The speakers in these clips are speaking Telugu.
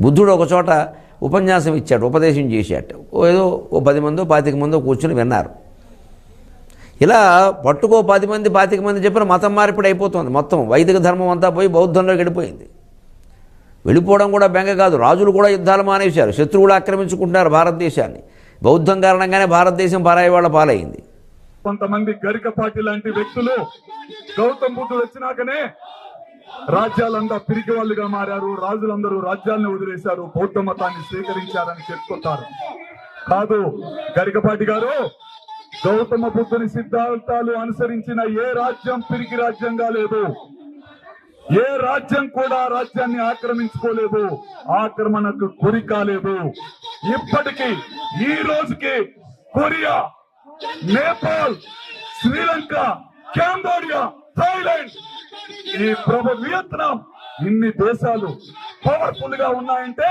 బుద్ధుడు ఒక చోట ఉపన్యాసం ఇచ్చాడు, ఉపదేశం చేశాడు. ఏదో ఓ 10 మందో 25 మందో కూర్చొని విన్నారు. ఇలా పట్టుకో 10 మంది 25 మంది చెప్పిన మతం మార్పిడి అయిపోతుంది. మొత్తం వైదిక ధర్మం అంతా పోయి బౌద్ధంలోకి వెళ్ళిపోయింది. వెళ్ళిపోవడం కూడా బెంగ కాదు, రాజులు కూడా యుద్ధాలు మానేశారు, శత్రువులు ఆక్రమించుకుంటున్నారు భారతదేశాన్ని. బౌద్ధం కారణంగానే భారతదేశం పరాయి వాళ్ళ పాలైంది. కొంతమంది గరికపాటి లాంటి వ్యక్తులు గౌతమ్ బుద్ధుడు వచ్చినాకనే రాజ్యాలంతా పిరికి వాళ్ళుగా మారారు, రాజులందరూ రాజ్యాలను వదిలేశారు, బౌద్ధ మతాన్ని స్వీకరించారని చెప్పుకుంటారు. కాదు గరికపాటి గారు, గౌతమ బుద్ధుని సిద్ధాంతాలు అనుసరించిన ఏ రాజ్యం పిరికి రాజ్యంగా లేదు. ఏ రాజ్యం కూడా రాజ్యాన్ని ఆక్రమించుకోలేదు, ఆక్రమణకు గురి కాలేదు. ఇప్పటికీ ఈ రోజుకి కొరియా, నేపాల్, శ్రీలంక, కాంబోడియా, థాయిలాండ్, ఈ వియత్నాం, ఇన్ని దేశాలు పవర్ఫుల్ గా ఉన్నాయంటే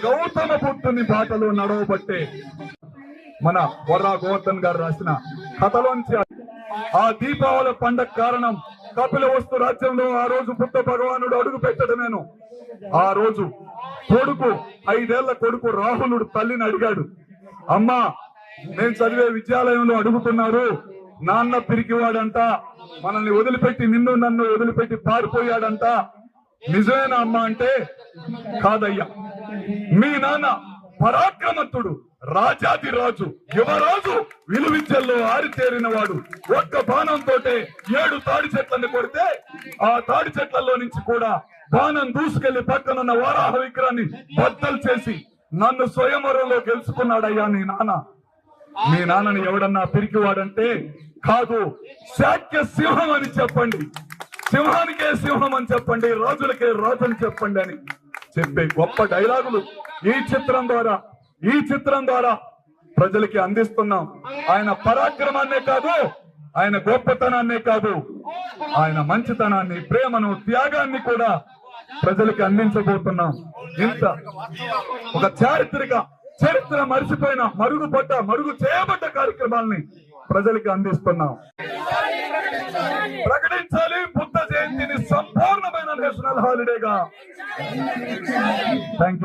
గౌతమ బుద్ధుని బాటలో నడవబట్టే. మన బొర్రా గోవర్ధన్ గారు రాసిన కథలోంచి ఆ దీపావళి పండగ కారణం కపిల వస్తు రాజ్యంలో ఆ రోజు బుద్ధ భగవానుడు అడుగు పెట్టడమేను. ఆ రోజు కొడుకు 5 ఏళ్ల కొడుకు రాహులుడు తల్లిని అడిగాడు, అమ్మా నేను చదివే విద్యాలయంలో అడుగుతున్నారు, నాన్న పిరికివాడంట, మనల్ని వదిలిపెట్టి నన్ను వదిలిపెట్టి పారిపోయాడంట, నిజమేనా అమ్మా అంటే, కాదయ్యా, మీ నాన్న పరాక్రమవంతుడు, రాజాది రాజు, యువరాజు, విలువిద్యల్లో ఆరితేరిన వాడు. ఒక్క బాణంతో 7 తాడి చెట్లను కొడితే ఆ తాడి చెట్లలో నుంచి కూడా బాణం దూసుకెళ్లి పక్కనున్న వారాహ విగ్రహాన్ని బద్దలు చేసి నన్ను స్వయంవరంలో గెలుచుకున్నాడయ్యా నీ నాన్న. మీ నాన్నని ఎవడన్నా పిరికివాడంటే, కాదు శాక్య సింహం అని చెప్పండి, సింహానికే సింహం అని చెప్పండి, రాజులకే రాజు అని చెప్పండి అని చెప్పే గొప్ప డైలాగులు ఈ చిత్రం ద్వారా ప్రజలకి అందిస్తున్నాం. ఆయన పరాక్రమాన్నే కాదు, ఆయన గొప్పతనాన్నే కాదు, ఆయన మంచితనాన్ని, ప్రేమను, త్యాగాన్ని కూడా ప్రజలకి అందించబోతున్నాం. ఇంత ఒక చరిత్ర మరిచిపోయిన మరుగు చేయబడ్డ కార్యక్రమాల్ని ప్రజలకి అందిస్తున్నాం. ప్రకటించాలి బుద్ధ జయంతిని సంపూర్ణమైన నేషనల్ హాలిడేగా. Thank you.